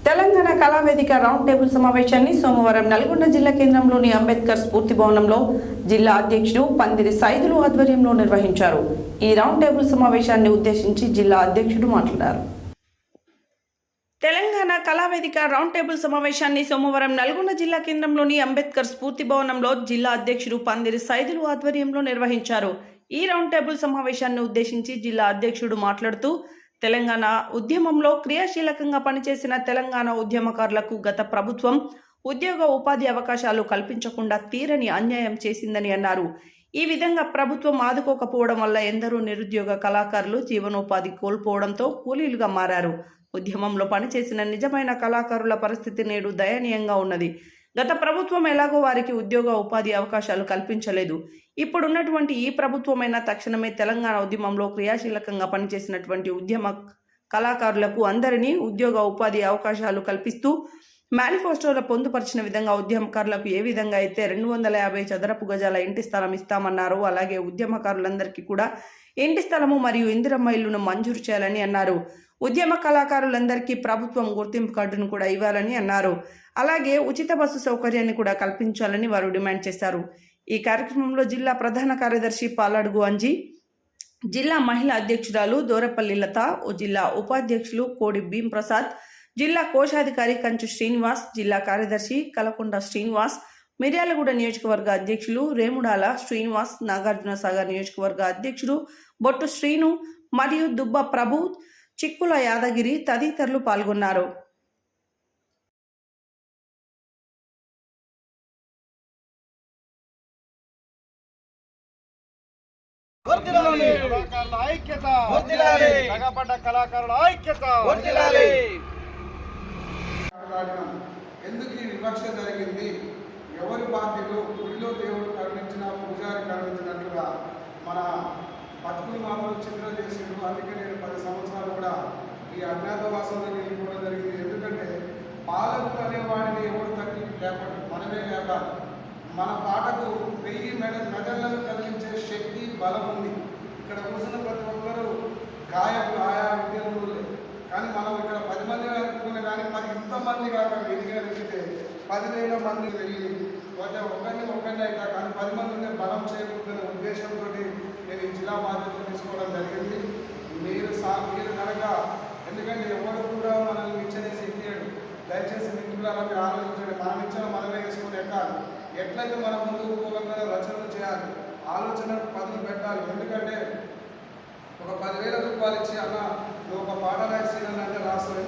Telangana కళావేదిక round table సమావేశాన్ని సోమవారం నల్గొండ జిల్లా కేంద్రంలోని అంబేద్కర్ స్ఫూర్తి భవనంలో జిల్లా అధ్యక్షుడు పందిరి సైదులు ఆధ్వర్యంలో నిర్వహించారు. ఈ రౌండ్ టేబుల్ సమావేశాన్ని ఉద్దేశించి జిల్లా అధ్యక్షుడు మాట్లాడారు. తెలంగాణ కళావేదిక రౌండ్ టేబుల్ సమావేశాన్ని సోమవారం నల్గొండ జిల్లా కేంద్రంలోని అంబేద్కర్ స్ఫూర్తి భవనంలో జిల్లా అధ్యక్షుడు పందిరి సైదులు ఆధ్వర్యంలో నిర్వహించారు. ఈ రౌండ్ టేబుల్ సమావేశాన్ని ఉద్దేశించి జిల్లా అధ్యక్షుడు మాట్లాడుతూ తెలంగాణ ఉద్యమంలో క్రియాశీలకంగా పనిచేసిన తెలంగాణ ఉద్యమకారులకు గత ప్రభుత్వం ఉద్యోగ ఉపాధి అవకాశాలు కల్పించకుండా తీరని అన్యాయం చేసిందని అన్నారు. ఈ విధంగా ప్రభుత్వం ఆదుకోకపోవడం వల్ల ఎందరో నిరుద్యోగ కళాకారులు జీవనోపాధి కోల్పోవడంతో కూలీలుగా మారారు. ఉద్యమంలో పనిచేసిన నిజమైన కళాకారుల పరిస్థితి నేడు దయనీయంగా ఉన్నది. గత ప్రభుత్వం ఎలాగో వారికి ఉద్యోగ ఉపాధి అవకాశాలు కల్పించలేదు. ఇప్పుడున్నటువంటి ఈ ప్రభుత్వమైనా తక్షణమే తెలంగాణ ఉద్యమంలో క్రియాశీలకంగా పనిచేసినటువంటి ఉద్యమ కళాకారులకు అందరినీ ఉద్యోగ ఉపాధి అవకాశాలు కల్పిస్తూ మేనిఫెస్టోలో పొందుపరిచిన విధంగా ఉద్యమకారులకు ఏ విధంగా అయితే 250 చదరపు గజాల ఇంటి స్థలం ఇస్తామన్నారు, అలాగే ఉద్యమకారులందరికీ కూడా ఇంటి స్థలము మరియు ఇందిరమ్మ ఇల్లును మంజూరు చేయాలని అన్నారు. ఉద్యమ కళాకారులందరికీ ప్రభుత్వం గుర్తింపు కార్డును కూడా ఇవ్వాలని అన్నారు. అలాగే ఉచిత బస్సు సౌకర్యాన్ని కూడా కల్పించాలని వారు డిమాండ్ చేశారు. ఈ కార్యక్రమంలో జిల్లా ప్రధాన కార్యదర్శి పాలాడుగు అంజీ, జిల్లా మహిళా అధ్యక్షురాలు దోరపల్లి లత, జిల్లా ఉపాధ్యక్షులు కోడి భీం ప్రసాద్, జిల్లా కోశాధికారి కంచు శ్రీనివాస్, జిల్లా కార్యదర్శి కలకొండ శ్రీనివాస్, మిర్యాలగూడ నియోజకవర్గ అధ్యక్షులు రేముడాల శ్రీనివాస్, నాగార్జున సాగర్ నియోజకవర్గ అధ్యక్షుడు బొట్టు శ్రీను మరియు దుబ్బ ప్రభు, చిక్కుల యాదగిరి తదితరులు పాల్గొన్నారు. ఎందుకు ఈ వివక్ష జరిగింది? ఎవరి బాధ్యతలు? గుడిలో దేవుడు కరుణించిన పూజారి కరుణించినట్లుగా మన బతుకులు మాత్రం చిత్ర చేసిండు. అందుకే నేను 10 సంవత్సరాలు కూడా ఈ అజ్ఞాతవాసంలో వెళ్ళిపోవడం జరిగింది. ఎందుకంటే పాలకులు అనేవాడిని ఎవరు తగ్గి లేపడు, మనమే లేపాలి. మన పాటకు 1000 మెదళ్లను కదిలించే శక్తి, బలం ఉంది. ఇక్కడ కూర్చున్న ప్రతి ఒక్కరూ గాయకులు, ఆయా విద్యలు. కానీ మనం ఇక్కడ 10 మంది అనుకునే కానీ మరి ఇంతమంది కాక ఎదిగలిగితే 10,000 మంది వెళ్ళి ఒక్కరిని అయితే కానీ 10 మంది ఉంటే బలం చేయకూడదనే ఉద్దేశంతో నేను ఈ జిల్లా బాధ్యతలు తీసుకోవడం జరిగింది. మీరు కనుక, ఎందుకంటే ఎవరు కూడా మనల్ని నిచ్చేసి ఎక్కియాడు. దయచేసి మిత్రులారా మీరు ఆలోచించండి. మనం ఇచ్చిన మనమే వేసుకుని ఎక్కాలి. ఎట్లయితే మనం ముందుకు పోగలగానే రచనలు చేయాలి, ఆలోచనకు పదులు పెట్టాలి. ఎందుకంటే ఒక 10,000 రూపాయలు ఇచ్చి అన్న నువ్వు ఒక పాట రాసి అంటే రాస్తావు.